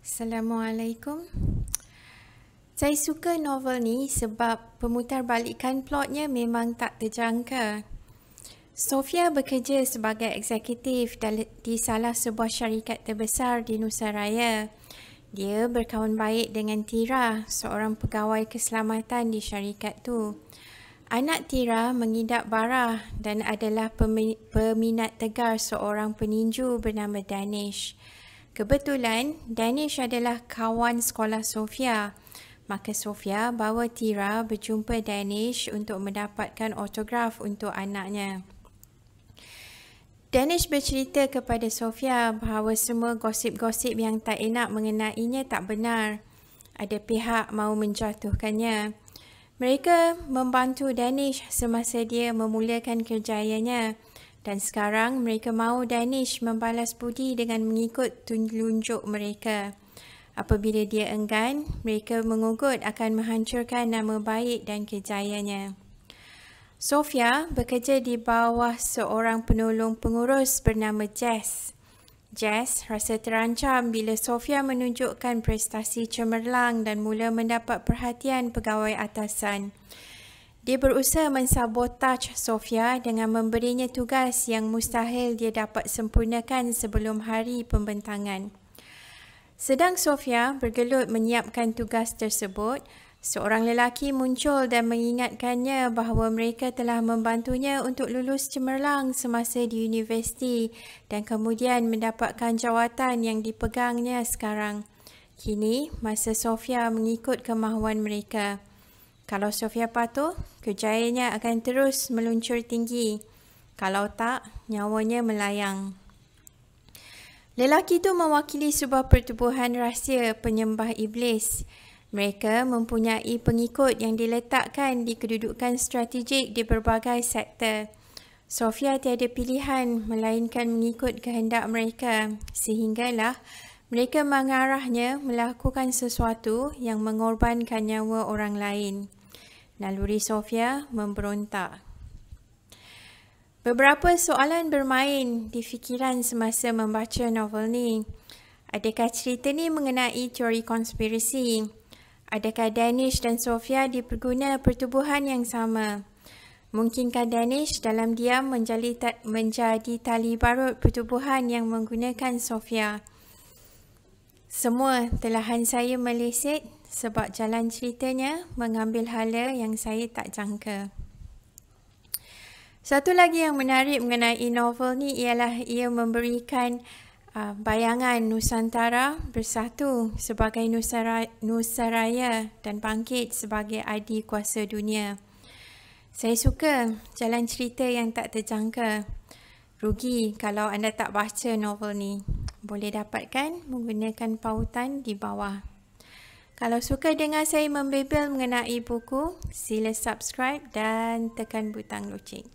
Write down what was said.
Assalamualaikum. Saya suka novel ni sebab pemutarbalikan plotnya memang tak terjangka. Sofia bekerja sebagai eksekutif di salah sebuah syarikat terbesar di Nusaraya. Dia berkawan baik dengan Tira, seorang pegawai keselamatan di syarikat tu. Anak Tira mengidap Bara dan adalah peminat tegar seorang peninju bernama Danish. Kebetulan, Danish adalah kawan sekolah Sofia. Maka Sofia bawa Tira berjumpa Danish untuk mendapatkan autograf untuk anaknya. Danish bercerita kepada Sofia bahawa semua gosip-gosip yang tak enak mengenainya tak benar. Ada pihak mahu menjatuhkannya. Mereka membantu Danish semasa dia memulakan kerjayanya. Dan sekarang mereka mahu Danish membalas budi dengan mengikut tunjuk mereka. Apabila dia enggan, mereka mengugut akan menghancurkan nama baik dan kerjayanya. Sofia bekerja di bawah seorang penolong pengurus bernama Jess. Jess rasa terancam bila Sofia menunjukkan prestasi cemerlang dan mula mendapat perhatian pegawai atasan. Dia berusaha mensabotaj Sofia dengan memberinya tugas yang mustahil dia dapat sempurnakan sebelum hari pembentangan. Sedang Sofia bergelut menyiapkan tugas tersebut, seorang lelaki muncul dan mengingatkannya bahawa mereka telah membantunya untuk lulus cemerlang semasa di universiti dan kemudian mendapatkan jawatan yang dipegangnya sekarang. Kini, masa Sofia mengikut kemahuan mereka. Kalau Sofia patuh, kerjayanya akan terus meluncur tinggi. Kalau tak, nyawanya melayang. Lelaki itu mewakili sebuah pertubuhan rahsia penyembah iblis. Mereka mempunyai pengikut yang diletakkan di kedudukan strategik di berbagai sektor. Sofia tiada pilihan melainkan mengikut kehendak mereka, sehinggalah mereka mengarahnya melakukan sesuatu yang mengorbankan nyawa orang lain. Naluri Sofia memberontak. Beberapa soalan bermain di fikiran semasa membaca novel ni. Adakah cerita ni mengenai teori konspirasi? Adakah Danish dan Sofia diperguna pertubuhan yang sama? Mungkinkah Danish dalam diam menjadi tali barut pertubuhan yang menggunakan Sofia? Semua telahan saya meleset sebab jalan ceritanya mengambil hala yang saya tak jangka. Satu lagi yang menarik mengenai novel ni ialah ia memberikan bayangan Nusantara bersatu sebagai Nusaraya dan bangkit sebagai adi kuasa dunia. Saya suka jalan cerita yang tak terjangka. Rugi kalau anda tak baca novel ni. Boleh dapatkan menggunakan pautan di bawah. Kalau suka dengar saya membebel mengenai buku, sila subscribe dan tekan butang loceng.